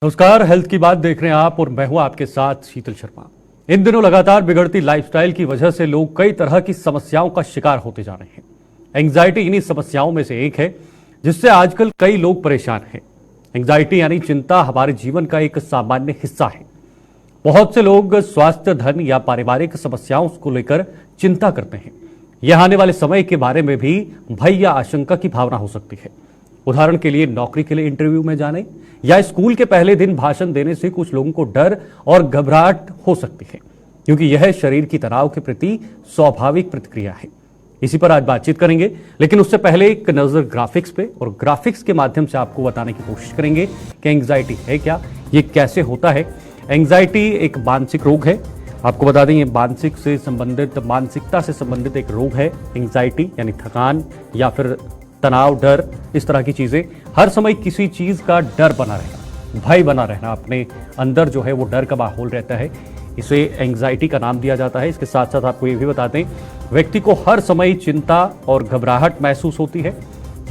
नमस्कार, हेल्थ की बात देख रहे हैं आप और मैं हूं आपके साथ शीतल शर्मा। इन दिनों लगातार बिगड़ती लाइफस्टाइल की वजह से लोग कई तरह की समस्याओं का शिकार होते जा रहे हैं। एंग्जाइटी इन्हीं समस्याओं में से एक है जिससे आजकल कई लोग परेशान हैं। एंग्जाइटी यानी चिंता हमारे जीवन का एक सामान्य हिस्सा है। बहुत से लोग स्वास्थ्य, धन या पारिवारिक समस्याओं को लेकर चिंता करते हैं। यह आने वाले समय के बारे में भी भय या आशंका की भावना हो सकती है। उदाहरण के लिए नौकरी के लिए इंटरव्यू में जाने या स्कूल के पहले दिन भाषण देने से कुछ लोगों को डर और घबराहट हो सकती है, क्योंकि यह शरीर की तनाव के प्रति स्वाभाविक प्रतिक्रिया है। इसी पर आज बातचीत करेंगे, लेकिन उससे पहले एक नजर ग्राफिक्स पे, और ग्राफिक्स के माध्यम से आपको बताने की कोशिश करेंगे कि एंग्जाइटी है क्या, ये कैसे होता है। एंग्जाइटी एक मानसिक रोग है। आपको बता दें, ये मानसिकता से संबंधित एक रोग है। एंग्जाइटी यानी थकान या फिर तनाव, डर, इस तरह की चीजें। हर समय किसी चीज का डर बना रहना, भय बना रहना, अपने अंदर जो है वो डर का माहौल रहता है, इसे एंग्जाइटी का नाम दिया जाता है। इसके साथ साथ आपको ये भी बता दें, व्यक्ति को हर समय चिंता और घबराहट महसूस होती है,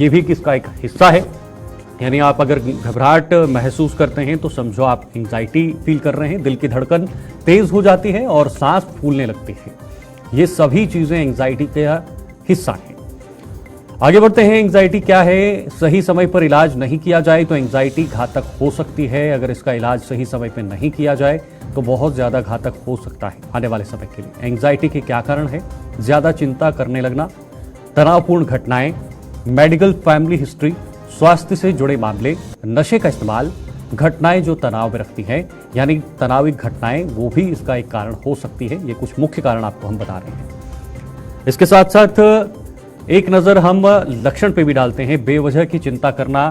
ये भी किसका एक हिस्सा है। यानी आप अगर घबराहट महसूस करते हैं तो समझो आप एंग्जाइटी फील कर रहे हैं। दिल की धड़कन तेज हो जाती है और सांस फूलने लगती है। ये सभी चीजें एंग्जाइटी का हिस्सा है। आगे बढ़ते हैं। एंग्जाइटी क्या है? सही समय पर इलाज नहीं किया जाए तो एंग्जाइटी घातक हो सकती है। अगर इसका इलाज सही समय पर नहीं किया जाए तो बहुत ज्यादा घातक हो सकता है आने वाले समय के लिए। एंग्जाइटी के क्या कारण है? ज्यादा चिंता करने लगना, तनावपूर्ण घटनाएं, मेडिकल फैमिली हिस्ट्री, स्वास्थ्य से जुड़े मामले, नशे का इस्तेमाल, घटनाएं जो तनाव में रखती हैं, यानी तनाविक घटनाएं, वो भी इसका एक कारण हो सकती है। ये कुछ मुख्य कारण आपको हम बता रहे हैं। इसके साथ साथ एक नज़र हम लक्षण पे भी डालते हैं। बेवजह की चिंता करना,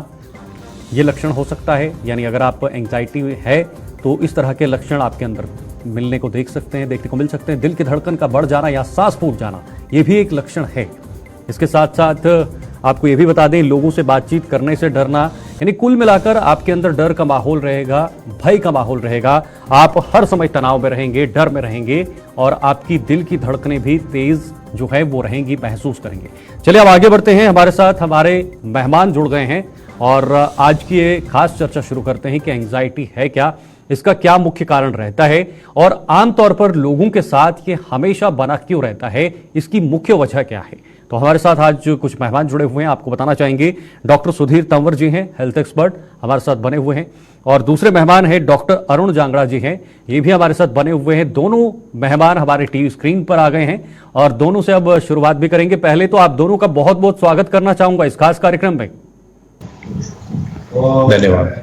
ये लक्षण हो सकता है। यानी अगर आप एंग्जाइटी है तो इस तरह के लक्षण आपके अंदर देखने को मिल सकते हैं। दिल की धड़कन का बढ़ जाना या सांस फूल जाना, ये भी एक लक्षण है। इसके साथ साथ आपको ये भी बता दें, लोगों से बातचीत करने से डरना, यानी कुल मिलाकर आपके अंदर डर का माहौल रहेगा, भय का माहौल रहेगा। आप हर समय तनाव में रहेंगे, डर में रहेंगे, और आपकी दिल की धड़कनें भी तेज जो है वो रहेंगी, महसूस करेंगे। चलिए अब आगे बढ़ते हैं। हमारे साथ हमारे मेहमान जुड़ गए हैं और आज की ये खास चर्चा शुरू करते हैं कि एंग्जाइटी है क्या, इसका क्या मुख्य कारण रहता है, और आमतौर पर लोगों के साथ ये हमेशा बना क्यों रहता है, इसकी मुख्य वजह क्या है। तो हमारे साथ आज कुछ मेहमान जुड़े हुए हैं, आपको बताना चाहेंगे। डॉक्टर सुधीर तंवर जी हैं, हेल्थ एक्सपर्ट, हमारे साथ बने हुए हैं, और दूसरे मेहमान हैं डॉक्टर अरुण जांगड़ा जी हैं, ये भी हमारे साथ बने हुए हैं। दोनों मेहमान हमारे टीवी स्क्रीन पर आ गए हैं और दोनों से अब शुरुआत भी करेंगे। पहले तो आप दोनों का बहुत बहुत स्वागत करना चाहूंगा इस खास कार्यक्रम में। धन्यवाद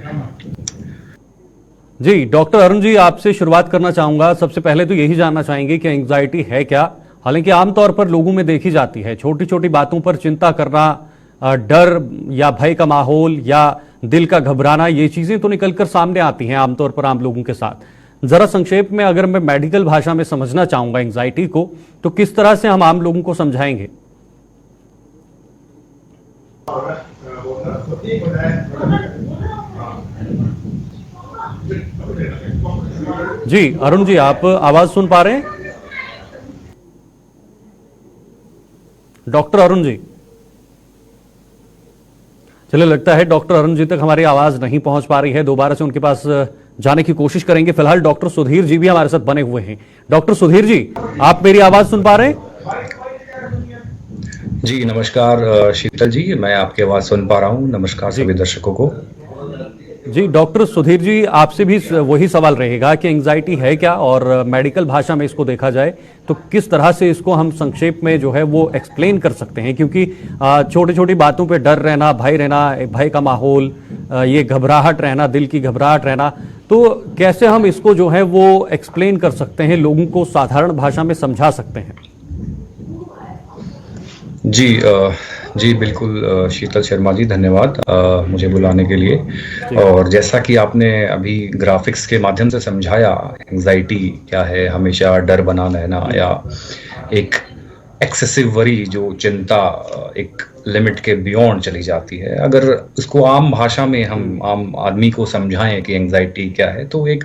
जी। डॉक्टर अरुण जी, आपसे शुरुआत करना चाहूंगा। सबसे पहले तो यही जानना चाहेंगे कि एंग्जाइटी है क्या। हालांकि आमतौर पर लोगों में देखी जाती है, छोटी छोटी बातों पर चिंता करना, डर या भय का माहौल या दिल का घबराना, ये चीजें तो निकलकर सामने आती हैं आमतौर पर आम लोगों के साथ। जरा संक्षेप में अगर मैं मेडिकल भाषा में समझना चाहूंगा एंग्जाइटी को, तो किस तरह से हम आम लोगों को समझाएंगे? जी अरुण जी, आप आवाज सुन पा रहे हैं? डॉक्टर अरुण जी, चलिए लगता है डॉक्टर अरुण जी तक हमारी आवाज नहीं पहुंच पा रही है। दोबारा से उनके पास जाने की कोशिश करेंगे। फिलहाल डॉक्टर सुधीर जी भी हमारे साथ बने हुए हैं। डॉक्टर सुधीर जी, आप मेरी आवाज सुन पा रहे हैं? जी नमस्कार शीतल जी, मैं आपकी आवाज सुन पा रहा हूँ। नमस्कार सभी दर्शकों को। जी डॉक्टर सुधीर जी, आपसे भी वही सवाल रहेगा कि एंग्जाइटी है क्या, और मेडिकल भाषा में इसको देखा जाए तो किस तरह से इसको हम संक्षेप में जो है वो एक्सप्लेन कर सकते हैं, क्योंकि छोटी छोटी बातों पे डर रहना, भय का माहौल, ये घबराहट रहना, दिल की घबराहट रहना, तो कैसे हम इसको जो है वो एक्सप्लेन कर सकते हैं, लोगों को साधारण भाषा में समझा सकते हैं? जी बिल्कुल शीतल शर्मा जी, धन्यवाद मुझे बुलाने के लिए। और जैसा कि आपने अभी ग्राफिक्स के माध्यम से समझाया, एंग्जाइटी क्या है, हमेशा डर बना रहना या एक एक्सेसिव वरी, जो चिंता एक लिमिट के बियॉन्ड चली जाती है। अगर इसको आम भाषा में हम आम आदमी को समझाएं कि एंग्जाइटी क्या है, तो एक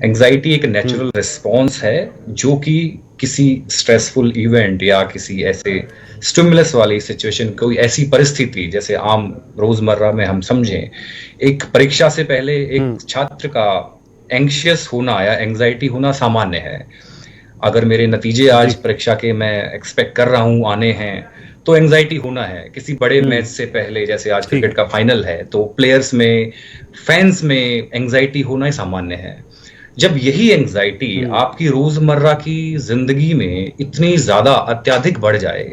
एंग्जाइटी एक नेचुरल रिस्पॉन्स है जो कि किसी स्ट्रेसफुल इवेंट या किसी ऐसे स्टिमुलस वाली सिचुएशन, कोई ऐसी परिस्थिति जैसे आम रोजमर्रा में हम समझें, एक परीक्षा से पहले एक छात्र का एंग्शियस होना या एंग्जाइटी होना सामान्य है। अगर मेरे नतीजे आज परीक्षा के मैं एक्सपेक्ट कर रहा हूं आने हैं, तो एंग्जाइटी होना है। किसी बड़े मैच से पहले, जैसे आज क्रिकेट का फाइनल है, तो प्लेयर्स में, फैंस में एंग्जाइटी होना ही सामान्य है। जब यही एंग्जाइटी आपकी रोजमर्रा की जिंदगी में इतनी ज्यादा अत्यधिक बढ़ जाए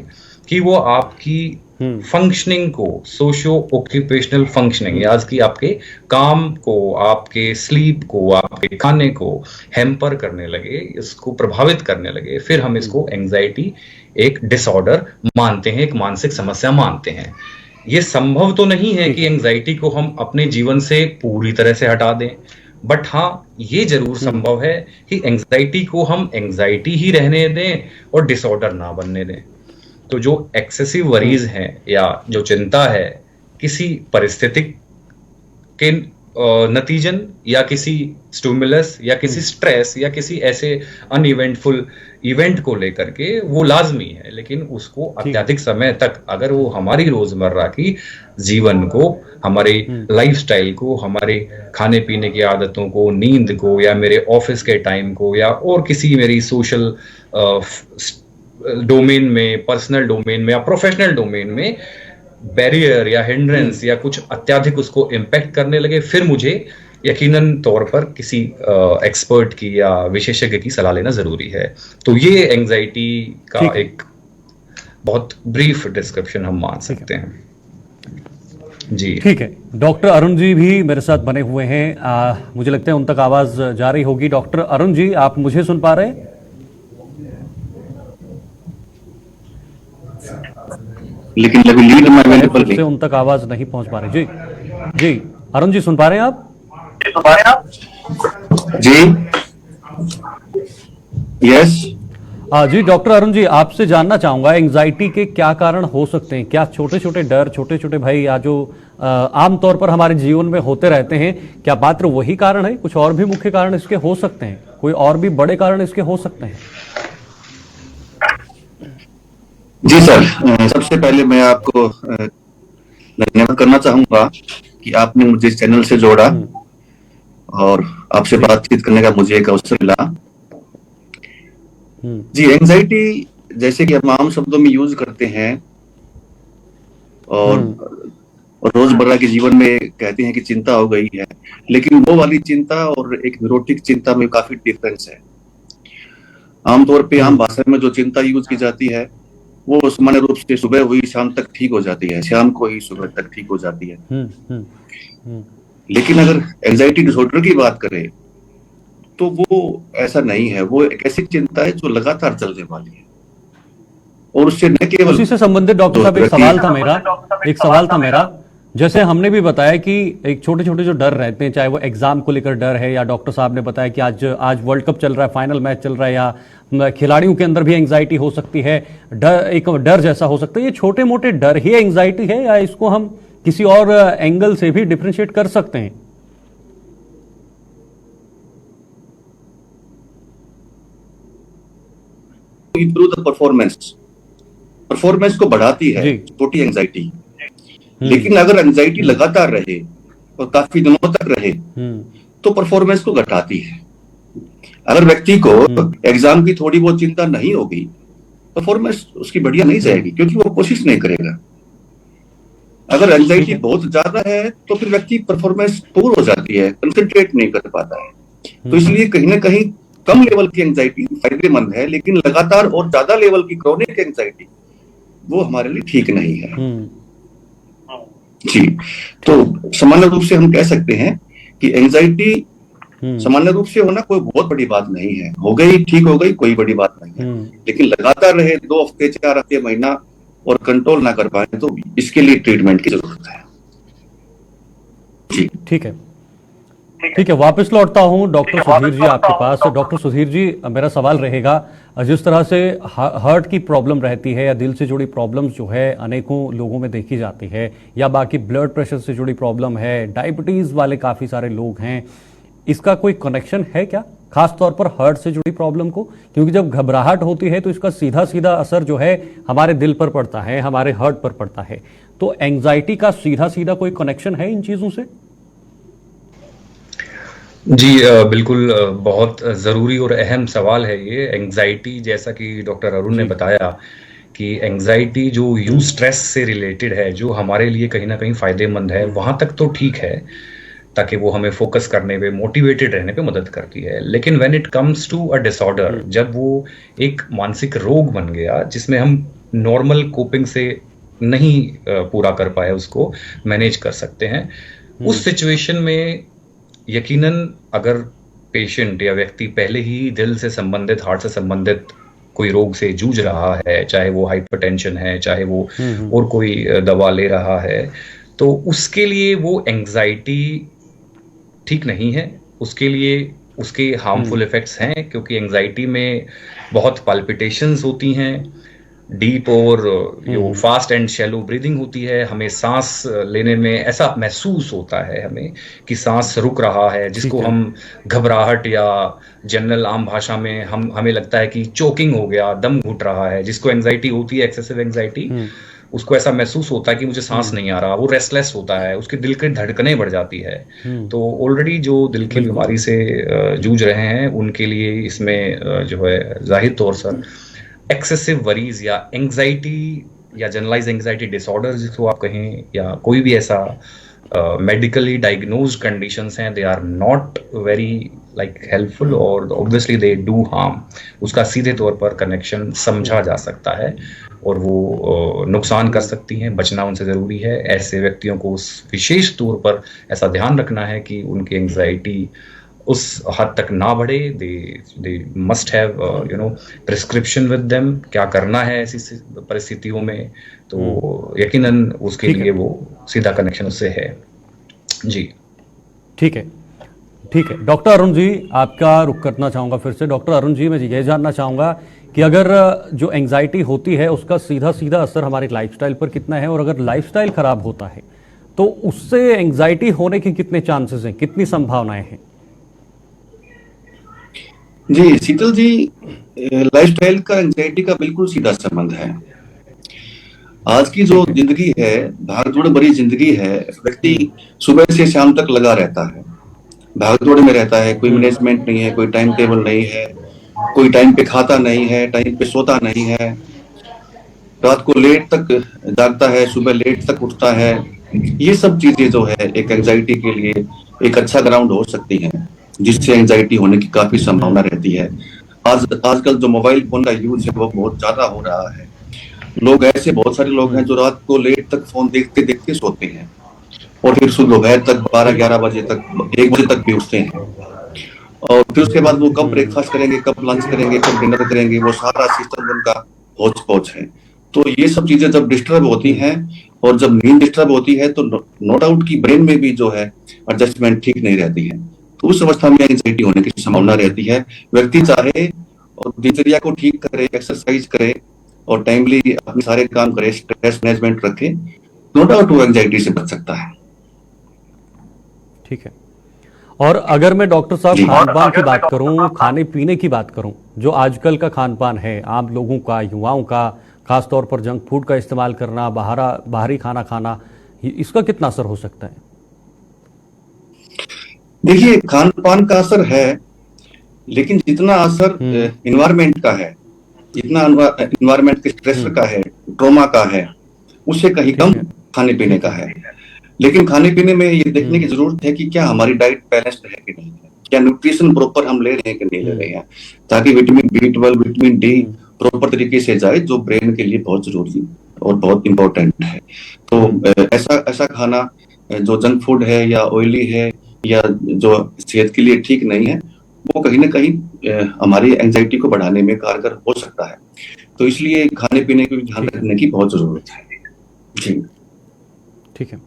कि वो आपकी फंक्शनिंग को, सोशो ऑक्यूपेशनल फंक्शनिंग, यानी कि आपके काम को, आपके स्लीप को, आपके खाने को हैम्पर करने लगे, इसको प्रभावित करने लगे, फिर हम इसको एंग्जाइटी एक डिसऑर्डर मानते हैं, एक मानसिक समस्या मानते हैं। ये संभव तो नहीं है कि एंग्जाइटी को हम अपने जीवन से पूरी तरह से हटा दें, बट हाँ, ये जरूर संभव है कि एंग्जाइटी को हम एंग्जाइटी ही रहने दें और डिसऑर्डर ना बनने दें। तो जो एक्सेसिव वरीज हैं या जो चिंता है किसी परिस्थिति के नतीजन या किसी स्टिमुलस या किसी स्ट्रेस या किसी ऐसे अनइवेंटफुल इवेंट को लेकर के, वो लाजमी है, लेकिन उसको अत्यधिक समय तक अगर वो हमारी रोजमर्रा की जीवन को, हमारे लाइफस्टाइल को, हमारे खाने पीने की आदतों को, नींद को, या मेरे ऑफिस के टाइम को, या और किसी मेरी सोशल डोमेन में, पर्सनल डोमेन में या प्रोफेशनल डोमेन में बैरियर या हिंड्रेंस या कुछ अत्यधिक उसको इम्पैक्ट करने लगे, फिर मुझे यकीनन तौर पर किसी एक्सपर्ट की या विशेषज्ञ की सलाह लेना जरूरी है। तो ये एंग्जाइटी का एक बहुत ब्रीफ डिस्क्रिप्शन हम मान सकते हैं। जी ठीक है। डॉक्टर अरुण जी भी मेरे साथ बने हुए हैं, मुझे लगता है उन तक आवाज जा रही होगी। डॉक्टर अरुण जी, आप मुझे सुन पा रहे हैं? लेकिन अभी लीड में अवेलेबल से उन तक आवाज नहीं पहुंच पा रही। जी जी, अरुण जी सुन पा रहे हैं आप? जी, यस। जी डॉक्टर अरुण जी, आपसे जानना चाहूंगा एंजाइटी के क्या कारण हो सकते हैं? क्या छोटे छोटे डर, छोटे छोटे भय या जो आमतौर पर हमारे जीवन में होते रहते हैं, क्या मात्र वही कारण है? कुछ और भी मुख्य कारण इसके हो सकते हैं? कोई और भी बड़े कारण इसके हो सकते हैं? जी सर, सबसे पहले मैं आपको धन्यवाद करना चाहूंगा कि आपने मुझे इस चैनल से जोड़ा और आपसे बातचीत करने का मुझे एक अवसर मिला। जी, एंजाइटी जैसे कि हम आम शब्दों में यूज करते हैं और रोजमर्रा के जीवन में कहते हैं कि चिंता हो गई है, लेकिन वो वाली चिंता और एक न्यूरोटिक चिंता में काफी डिफरेंस है। आमतौर पे आम भाषा में जो चिंता यूज की जाती है वो सामान्य रूप से सुबह हुई शाम तक ठीक हो जाती है, शाम को ही सुबह तक ठीक हो जाती है। लेकिन अगर एंजाइटी डिसऑर्डर की बात करें तो वो ऐसा नहीं है। वो एक ऐसी चिंता है जो लगातार चलने वाली है और उससे न केवल उसी से संबंधित डॉक्टर साहब एक सवाल था मेरा, जैसे हमने भी बताया कि एक छोटे छोटे जो डर रहते हैं, चाहे वो एग्जाम को लेकर डर है, या डॉक्टर साहब ने बताया कि आज वर्ल्ड कप चल रहा है, फाइनल मैच चल रहा है, या खिलाड़ियों के अंदर भी एंग्जाइटी हो सकती है, एक डर जैसा हो सकता है। ये छोटे मोटे डर ही एंग्जाइटी है या इसको हम किसी और एंगल से भी डिफरेंशिएट कर सकते हैं? इंप्रूव द परफॉर्मेंस को बढ़ाती है छोटी एंजाइटी। लेकिन अगर एंजाइटी लगातार रहे और काफी दिनों तक रहे तो परफॉर्मेंस को घटाती है। अगर व्यक्ति को एग्जाम की थोड़ी बहुत चिंता नहीं होगी, परफॉर्मेंस उसकी बढ़िया नहीं जाएगी क्योंकि वो कोशिश नहीं करेगा। अगर एंजाइटी बहुत ज्यादा है तो फिर व्यक्ति परफॉर्मेंस पूर हो जाती है, कंसंट्रेट नहीं कर पाता है। तो इसलिए कहीं ना कहीं कम लेवल की एंजाइटी फायदेमंद है, लेकिन लगातार और ज्यादा लेवल की क्रोनिक एंजाइटी वो हमारे लिए ठीक नहीं है। जी, तो सामान्य रूप से हम कह सकते हैं कि एंजाइटी सामान्य रूप से होना कोई बहुत बड़ी बात नहीं है। हो गई, ठीक हो गई, कोई बड़ी बात नहीं है। लेकिन लगातार रहे 2 हफ्ते, 4 हफ्ते, महीना और कंट्रोल ना कर पाए तो इसके लिए ट्रीटमेंट की जरूरत है। जी ठीक है, वापस लौटता हूं डॉक्टर सुधीर जी आपके पास। डॉक्टर सुधीर जी, मेरा सवाल रहेगा, जिस तरह से हार्ट की प्रॉब्लम रहती है या दिल से जुड़ी प्रॉब्लम्स जो है अनेकों लोगों में देखी जाती है, या बाकी ब्लड प्रेशर से जुड़ी प्रॉब्लम है, डायबिटीज वाले काफी सारे लोग हैं, इसका कोई कनेक्शन है क्या? खास तौर पर हार्ट से जुड़ी प्रॉब्लम को? क्योंकि जब घबराहट होती है तो इसका सीधा सीधा असर जो है हमारे दिल पर पड़ता है, हमारे हार्ट पर पड़ता है। तो एंजाइटी का सीधा सीधा कोई कनेक्शन है इन चीजों से? जी बिल्कुल, बहुत ज़रूरी और अहम सवाल है ये। एंग्जाइटी, जैसा कि डॉक्टर अरुण ने बताया कि एंग्जाइटी जो यूज स्ट्रेस से रिलेटेड है, जो हमारे लिए कहीं ना कहीं फायदेमंद है, वहां तक तो ठीक है, ताकि वो हमें फोकस करने पे, मोटिवेटेड रहने पे मदद करती है। लेकिन when it comes to a disorder, जब वो एक मानसिक रोग बन गया जिसमें हम नॉर्मल कोपिंग से नहीं पूरा कर पाए, उसको मैनेज कर सकते हैं, उस सिचुएशन में यकीनन अगर पेशेंट या व्यक्ति पहले ही दिल से संबंधित, हार्ट से संबंधित कोई रोग से जूझ रहा है, चाहे वो हाइपरटेंशन है, चाहे वो और कोई दवा ले रहा है, तो उसके लिए वो एंग्जाइटी ठीक नहीं है। उसके लिए उसके हार्मफुल इफेक्ट्स हैं, क्योंकि एंग्जाइटी में बहुत पाल्पिटेशंस होती हैं, डीप और जो फास्ट एंड शैलो ब्रीदिंग होती है, हमें सांस लेने में ऐसा महसूस होता है हमें कि सांस रुक रहा है, जिसको हम घबराहट या जनरल आम भाषा में हमें लगता है कि चोकिंग हो गया, दम घुट रहा है। जिसको एंजाइटी होती है, एक्सेसिव एंजाइटी, उसको ऐसा महसूस होता है कि मुझे सांस नहीं आ रहा, वो रेस्टलेस होता है, उसके दिल की धड़कनें बढ़ जाती है। तो ऑलरेडी जो दिल की बीमारी से जूझ रहे हैं उनके लिए इसमें जो है जाहिर तौर पर एक्सेसिव वरीज या एंग्जाइटी या जनरलाइज एंग्जाइटी डिसऑर्डर जिसको आप कहें, या कोई भी ऐसा मेडिकली डायग्नोज्ड कंडीशंस हैं, they are not very helpful और ऑब्वियसली दे डू हार्म। उसका सीधे तौर पर कनेक्शन समझा जा सकता है और वो नुकसान कर सकती हैं। बचना उनसे ज़रूरी है। ऐसे व्यक्तियों को उस विशेष तौर पर ऐसा ध्यान रखना है कि उनकी एंग्जाइटी उस हद तक ना बढ़े। They must have prescription with them, क्या करना है ऐसी परिस्थितियों में, तो यकीनन उसके लिए वो सीधा कनेक्शन उससे है। जी ठीक है, ठीक है। डॉक्टर अरुण जी, आपका रुख करना चाहूँगा फिर से। डॉक्टर अरुण जी, मैं ये जानना चाहूँगा कि अगर जो एंग्जाइटी होती है उसका सीधा सीधा असर हमारे लाइफस्टाइल पर कितना है, और अगर लाइफस्टाइल खराब होता है तो उससे एंग्जाइटी होने के कितने चांसेस हैं, कितनी संभावनाएं हैं? जी शीतल जी, लाइफस्टाइल का एंजाइटी का बिल्कुल सीधा संबंध है। आज की जो जिंदगी है, भागदौड़ भरी जिंदगी है, व्यक्ति सुबह से शाम तक लगा रहता है, भागदौड़ में रहता है, कोई मैनेजमेंट नहीं है, कोई टाइम टेबल नहीं है, कोई टाइम पे खाता नहीं है, टाइम पे सोता नहीं है, रात को लेट तक जागता है, सुबह लेट तक उठता है। ये सब चीजें जो है एक एंजाइटी के लिए एक अच्छा ग्राउंड हो सकती हैं, जिससे एंजाइटी होने की काफी संभावना रहती है। आजकल जो मोबाइल फोन का यूज है वो बहुत ज्यादा हो रहा है। लोग ऐसे बहुत सारे लोग हैं जो रात को लेट तक फोन देखते देखते सोते हैं और फिर सुबह दोपहर तक 12-11 बजे तक, 1 बजे तक भी उठते हैं, और फिर उसके बाद वो कब ब्रेकफास्ट करेंगे, कब लंच करेंगे, कब डिनर करेंगे, वो सारा सिस्टम उनका होच पोच है। तो ये सब चीजें जब डिस्टर्ब होती हैं और जब नींद डिस्टर्ब होती है तो नो डाउट की ब्रेन में भी जो है एडजस्टमेंट ठीक नहीं रहती है, तो उस अवस्था में एंजाइटी होने की संभावना रहती है। व्यक्ति चाहे और दिनचर्या को ठीक करे, एक्सरसाइज करे और टाइमली अपने सारे काम करे, स्ट्रेस मैनेजमेंट रखे, नो डाउट वो एंजाइटी से बच सकता है। ठीक है। और अगर मैं डॉक्टर साहब खान पान की बात करूं, खाने पीने की बात करूं, जो आजकल का खान पान है आम लोगों का, युवाओं का, खासतौर पर जंक फूड का इस्तेमाल करना, बाहरी खाना खाना, इसका कितना असर हो सकता है? देखिए, खान पान का असर है, लेकिन जितना असर इन्वायरमेंट का है, जितना इन्वायरमेंट के स्ट्रेस का है, ट्रॉमा का है, उससे कहीं कम खाने पीने का है। लेकिन खाने पीने में ये देखने की जरूरत है कि क्या हमारी डाइट बैलेंस्ड है कि नहीं है, क्या न्यूट्रिशन प्रॉपर हम ले रहे हैं कि नहीं ले रहे हैं, ताकि vitamin B12, vitamin D proper तरीके से जाए, जो ब्रेन के लिए बहुत जरूरी और बहुत इंपॉर्टेंट है। तो ऐसा खाना जो जंक फूड है या ऑयली है या जो सेहत के लिए ठीक नहीं है, वो कहीं ना कहीं हमारी एंजाइटी को बढ़ाने में कारगर हो सकता है। तो इसलिए खाने पीने को ध्यान रखने की बहुत जरूरत है। जी ठीक है,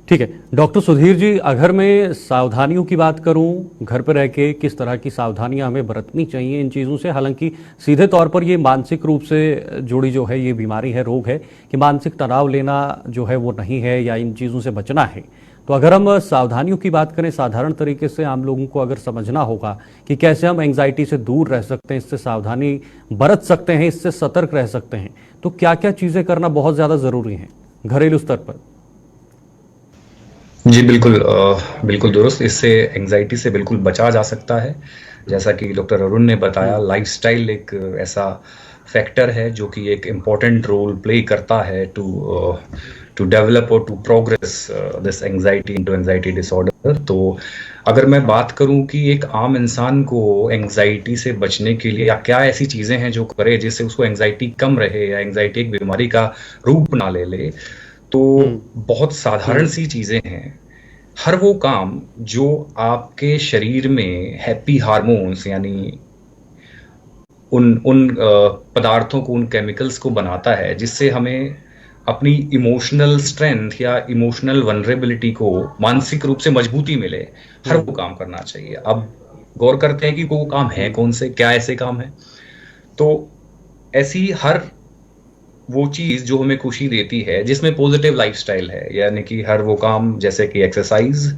ठीक है। डॉक्टर सुधीर जी, अगर मैं सावधानियों की बात करूं, घर पर रह के किस तरह की सावधानियां हमें बरतनी चाहिए इन चीज़ों से? हालांकि सीधे तौर पर ये मानसिक रूप से जुड़ी जो है ये बीमारी है, रोग है, कि मानसिक तनाव लेना जो है वो नहीं है या इन चीज़ों से बचना है, तो अगर हम सावधानियों की बात करें, साधारण तरीके से आम लोगों को अगर समझना होगा कि कैसे हम एंग्जाइटी से दूर रह सकते हैं, इससे सावधानी बरत सकते हैं, इससे सतर्क रह सकते हैं, तो क्या क्या चीजें करना बहुत ज्यादा जरूरी है घरेलू स्तर पर? जी बिल्कुल, बिल्कुल दुरुस्त। इससे एंजाइटी से बिल्कुल बचा जा सकता है। जैसा कि डॉक्टर अरुण ने बताया, लाइफस्टाइल एक ऐसा फैक्टर है जो कि एक इम्पॉर्टेंट रोल प्ले करता है टू डेवलप और to progress this anxiety into anxiety disorder. तो अगर मैं बात करूं कि एक आम इंसान को एंजाइटी से बचने के लिए या क्या ऐसी चीजें हैं जो करे जिससे उसको एंजाइटी कम रहे या एंजाइटी एक बीमारी का रूप ना ले ले, तो बहुत साधारण सी चीजें हैं। हर वो काम जो आपके शरीर में हैप्पी हार्मोन्स यानी उन पदार्थों को, उन केमिकल्स को बनाता है जिससे हमें अपनी इमोशनल स्ट्रेंथ या इमोशनल वनरेबिलिटी को मानसिक रूप से मजबूती मिले, हर वो काम करना चाहिए। अब गौर करते हैं कि वो काम है कौन से, क्या ऐसे काम है। तो ऐसी हर वो चीज जो हमें खुशी देती है, जिसमें पॉजिटिव लाइफस्टाइल है, यानी कि हर वो काम जैसे कि एक्सरसाइज,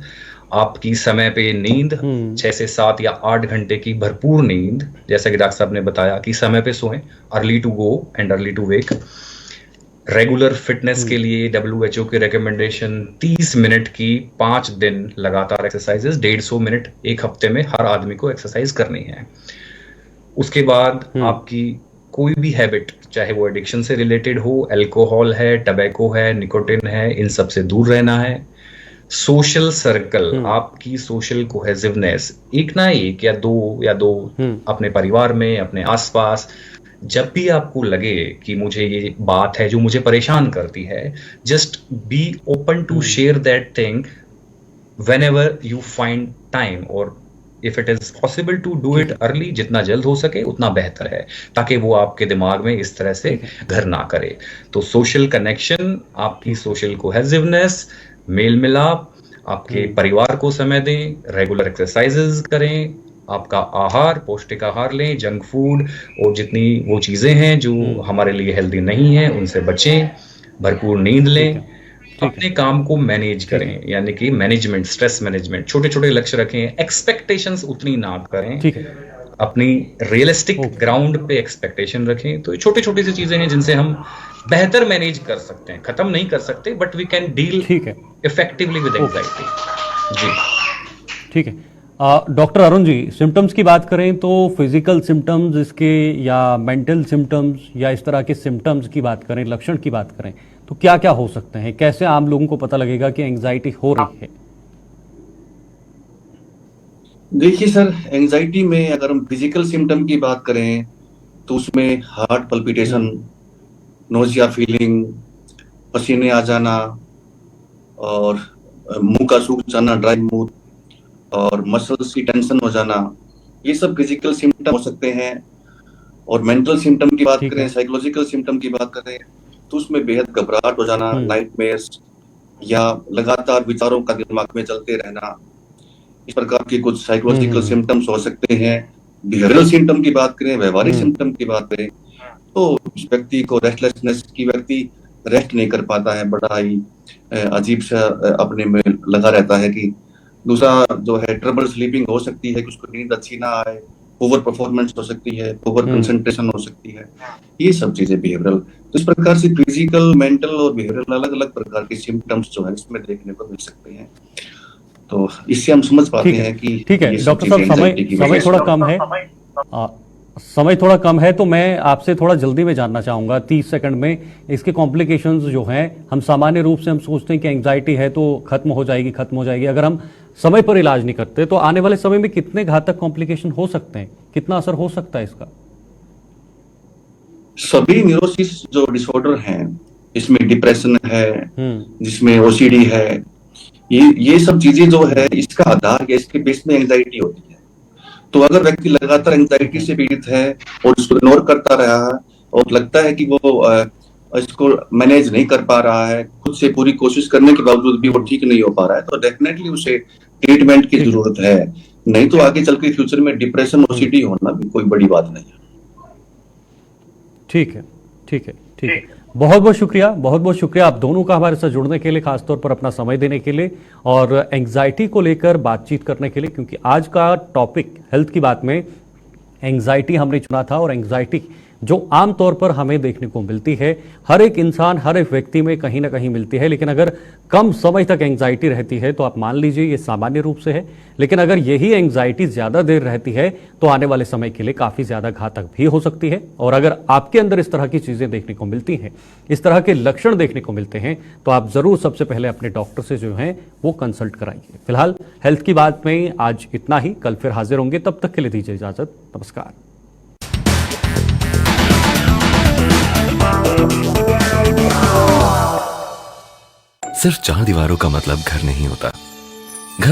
आपकी समय पे नींद, 6 से 7 या 8 घंटे की भरपूर नींद, जैसा कि डॉक्टर साहब ने बताया कि समय पे सोएं, early to go and early to wake. Regular fitness के लिए WHO की रिकमेंडेशन 30 मिनट की 5 दिन लगातार एक्सरसाइजेस, 150 मिनट एक हफ्ते में हर आदमी को एक्सरसाइज करनी है। उसके बाद आपकी कोई भी हैबिट, चाहे वो एडिक्शन से रिलेटेड हो, अल्कोहल है, टबैको है, निकोटिन है, इन सब से दूर रहना है। सोशल सर्कल, आपकी सोशल कोहेसिवनेस, एक ना एक या दो अपने परिवार में, अपने आसपास, जब भी आपको लगे कि मुझे ये बात है जो मुझे परेशान करती है, just be open to share that thing whenever you find time, और if it is possible to do it early, जितना जल्द हो सके उतना बेहतर है, ताकि वो आपके दिमाग में इस तरह से घर ना करे। तो सोशल कनेक्शन, आपकी सोशल कोहेसिवनेस, मेल मिलाप, आपके परिवार को समय दें, रेगुलर एक्सरसाइजेज करें, आपका आहार, पौष्टिक आहार लें, जंक फूड और जितनी वो चीजें हैं जो हमारे लिए हेल्दी नहीं है उनसे बचें, भरपूर नींद लें, अपने काम को मैनेज करें, यानी कि मैनेजमेंट, स्ट्रेस मैनेजमेंट, छोटे छोटे लक्ष्य रखें, एक्सपेक्टेशंस उतनी ना करें, अपनी रियलिस्टिक ग्राउंड पे एक्सपेक्टेशन रखें। तो ये छोटी छोटी सी चीजें हैं जिनसे हम बेहतर मैनेज कर सकते हैं, खत्म नहीं कर सकते, but we can deal effectively with anxiety. जी ठीक है। डॉक्टर अरुण जी, सिम्टम्स की बात करें तो फिजिकल सिम्टम्स इसके या मेंटल सिम्टम्स या इस तरह के सिम्टम्स की बात करें, लक्षण की बात करें, तो क्या क्या हो सकते हैं? कैसे आम लोगों को पता लगेगा कि एंजाइटी हो रही है? देखिए सर, एंजाइटी में अगर हम फिजिकल सिम्टम की बात करें तो उसमें हार्ट पल्पिटेशन, नोजिया फीलिंग, पसीने आ जाना और मुंह का सूख जाना, ड्राई माउथ, और मसल्स की टेंशन हो जाना, ये सब फिजिकल सिम्टम हो सकते हैं। और मेंटल सिम्टम की बात करें, साइकोलॉजिकल सिम्टम की बात करें तो उसमें बेहद घबराहट हो जाना, नाइटमेयर्स या लगातार विचारों का दिमाग में चलते रहना, इस प्रकार के कुछ साइकोलॉजिकल सिम्टम्स हो सकते हैं। बिहेवियरल सिम्टम की बात करें, व्यवहारिक सिम्टम की बात करें तो व्यक्ति को रेस्टलेसनेस की, व्यक्ति रेस्ट नहीं कर पाता है, बड़ा ही अजीब सा अपने में लगा रहता है। कि दूसरा जो है ट्रबल स्लीपिंग हो सकती है, कि उसको नींद अच्छी ना आए, ओवर परफॉर्मेंस हो सकती है, ओवर कंसंट्रेशन हो सकती है, ये सब चीजें बिहेवियरल। तो इस प्रकार से फिजिकल, मेंटल और बिहेवियरल अलग अलग प्रकार के सिम्टम्स जो है इसमें देखने को मिल सकते हैं। तो इससे हम समझ पाते हैं कि ठीक है डॉक्टर साहब, समय थोड़ा कम है, समय थोड़ा कम है, तो मैं आपसे थोड़ा जल्दी में जानना चाहूंगा 30 सेकंड में, इसके कॉम्प्लिकेशंस जो हैं, हम सामान्य रूप से हम सोचते हैं कि एंजाइटी है तो खत्म हो जाएगी, अगर हम समय पर इलाज नहीं करते तो आने वाले समय में कितने घातक कॉम्प्लिकेशन हो सकते हैं, कितना असर हो सकता है इसका? सभी न्यूरोसिस जो डिसऑर्डर हैं, इसमें डिप्रेशन है, जिसमें ओसीडी है, ये सब चीजें जो है इसका आधार या इसके बेस में एंजाइटी होती है। तो अगर व्यक्ति लगातार एंजाइटी से पीड़ित है और इसको इग्नोर करता रहा है और लगता है कि वो इसको मैनेज नहीं कर पा रहा है, खुद से पूरी कोशिश करने के बावजूद भी वो ठीक नहीं हो पा रहा है, तो डेफिनेटली उसे ट्रीटमेंट की जरूरत है। नहीं तो आगे चल के फ्यूचर में डिप्रेशन, ओसीडी होना भी कोई बड़ी बात नहीं है। ठीक है। बहुत बहुत शुक्रिया आप दोनों का हमारे साथ जुड़ने के लिए, खासतौर पर अपना समय देने के लिए और एंग्जाइटी को लेकर बातचीत करने के लिए, क्योंकि आज का टॉपिक हेल्थ की बात में एंग्जाइटी हमने चुना था। और एंग्जाइटी जो आमतौर पर हमें देखने को मिलती है, हर एक इंसान, हर एक व्यक्ति में कहीं ना कहीं मिलती है, लेकिन अगर कम समय तक एंग्जाइटी रहती है तो आप मान लीजिए ये सामान्य रूप से है। लेकिन अगर यही एंग्जाइटी ज्यादा देर रहती है तो आने वाले समय के लिए काफी ज्यादा घातक भी हो सकती है। और अगर आपके अंदर इस तरह की चीजें देखने को मिलती हैं, इस तरह के लक्षण देखने को मिलते हैं, तो आप जरूर सबसे पहले अपने डॉक्टर से जो है वो कंसल्ट कराइए। फिलहाल हेल्थ की बात में आज इतना ही, कल फिर हाजिर होंगे, तब तक के लिए दीजिए इजाजत, नमस्कार। सिर्फ चार दीवारों का मतलब घर नहीं होता।